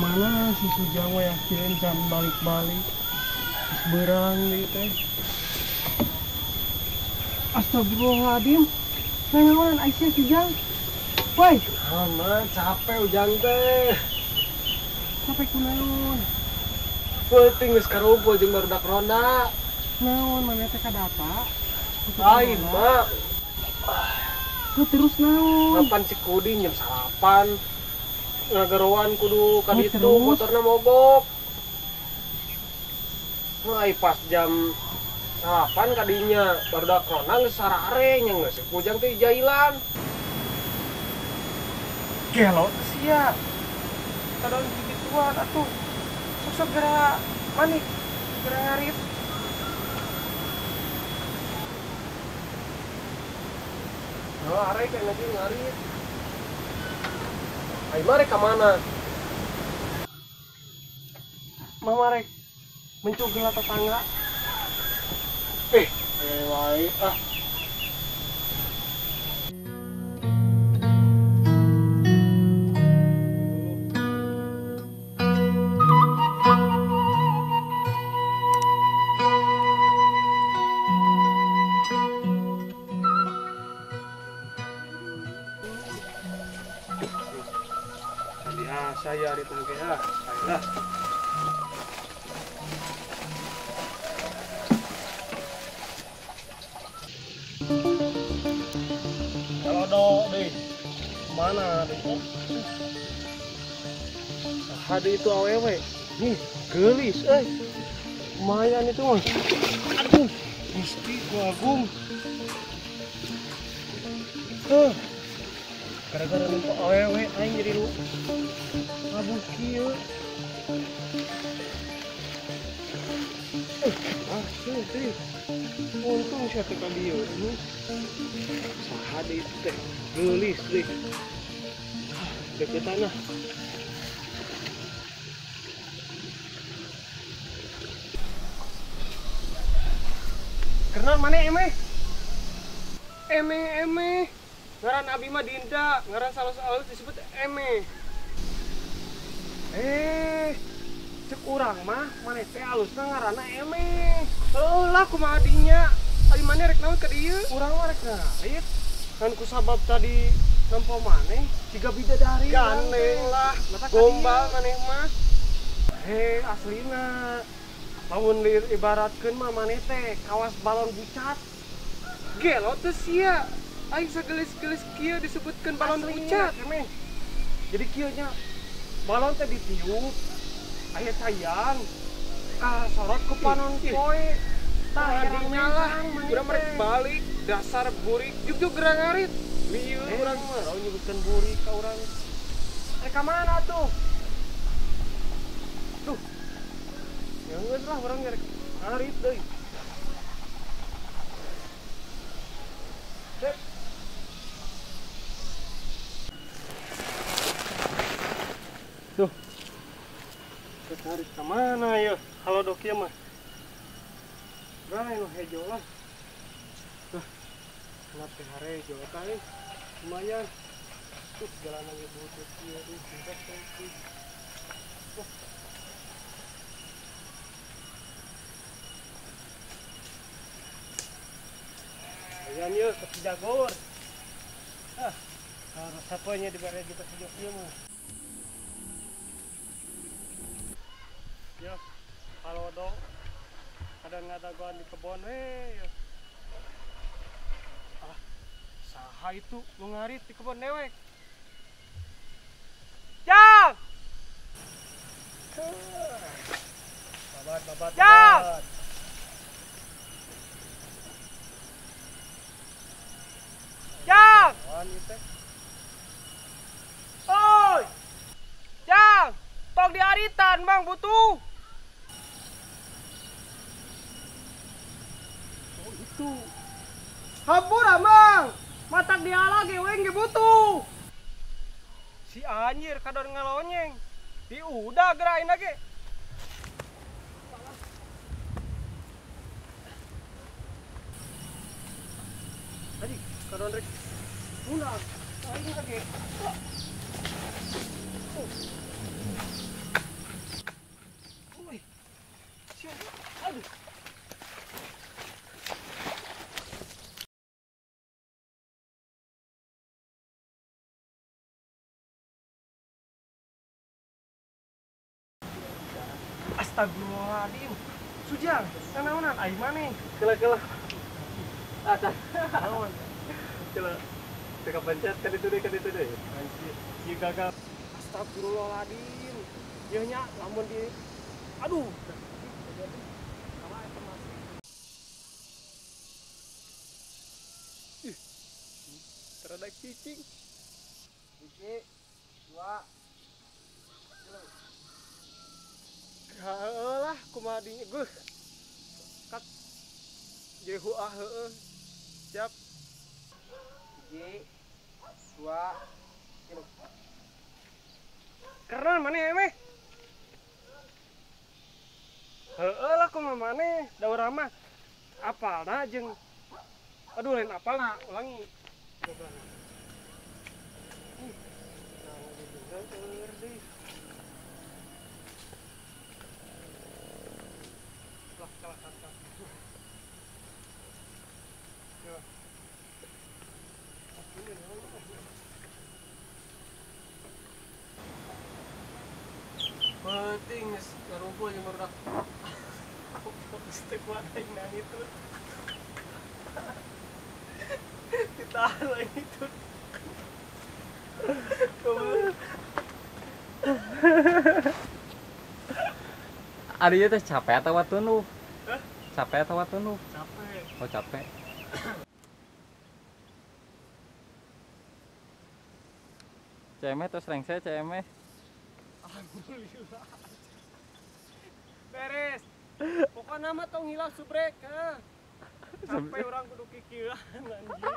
kemana si Sujang yakin jam balik-balik berang di teh. Astagfirullahaladzim, naon Aisyah Sujang? Woi, aman capek ujang teh. sampai kunaon? Penting geus karumpul jeung barudak ronda. Naon mana teh kadata? Lain mak. Terus naon? Kapan si Kuding jam 8 ngagerowan kudu ka ditu terus? motorna mogok. Mulai pas jam 8 kadinya barudak ronda geus sarare nya geus ujang teh jailan. Gelo sia. Kadang gituan atuh. Sok segera manik, segera ngarip. Oh, arek kayak lagi ngarip. Ayo mari ke mana? Mama rek mencugel tetangga. Wae ah. Saya di tengah ya, ayolah. Kalau deh, mana deh? Hadi itu awewe, nih gelis, lumayan itu mah. Aduh, Gusti Agung. Gara-gara nemu awewe, aing jadi lu. Aduh kieu. Sih. Untung saya teh ka dieu. Saha deui itu teh? Geulis deui. Deketan ah. Kenal mana emeh? Emeh. Ngaran abi mah Dinda, ngaran salus-salus disebut emeh. Cek urang mah maneh teh alusna ngaranna emeh. Heulah kumaha dinya? Ari maneh rek naon ka dieu? Urang mah rek ngarit. Kan kusabab tadi nampo maneh jiga bidadari. Gandeng lah, gombal maneh mah. Aslina lamun ibaratkeun mah maneh teh kawas balon bucat. Gelo teh sia. Aing sagelis-gelis kieu disebutkeun balon bucat. Jadi kieu nya balon teh ditiup, aya sayang, sorot ku panon poe, tah adinya lah, urang merek balik, dasar burik, juk gerang ngarit, lieu urang mah, rau nyebutkeun burik ka urang. Ka mana tuh? Tuh, ngeun lah urang ngerek ngarit deui. Sep. Tuh, ketarik kemana ya? Halo dok ya mah. Rai nu hejo lah. Tuh, kenapa harejo kali? Lumayan. Tuh, jalan lagi butut dia tuh, pindah tuh. Ayan yuk, ke Jagor. Harus apanya diberi kita sejak dia mah. Ya, halo dong. Kadang ada gua di kebun, ya. Saha itu ngarit di kebun dewek. Jang! Babat. Jang! Jang! Oi! Jang! Tong diaritan, Bang, butuh. Itu hampura mang matak dia lagi weng butuh si anjir kadon ngalonyeng di udah gerain lagi tadi kadon rek ulah aing lagi Aduh. Astagfirullahaladzim. Sujang, nanaonan ai maneh. Kela ada Naon? kela teka pencet kan itu deh Anjir, ieu gagal. Astagfirullahaladzim. Ieu nya lamun di aduh. Salah eta mah. terada cicing Hiji, dua. Heulah kumaha dinya geuh. Kak. Jehu heueuh. Siap. Hiji, dua, tilu. Keren maneh emeh. Heueuh lah kumaha maneh, da urang mah apalna jeung aduh lain apalna, ulangi. Coba. Nah, bener deh. Kalah. Ya. penting ngarumpul jeung barudak Stek wadah yang itu. Ditahan lah itu. Ari ieu teh capek atawa tunuh? Hah? Capek atawa tunuh? Capek. Oh capek. Ceme terus rengse ceme. Alhamdulillah. Beres. Pokoknya mah tong hilang subrek. Sampai orang kudu kikiran anjir.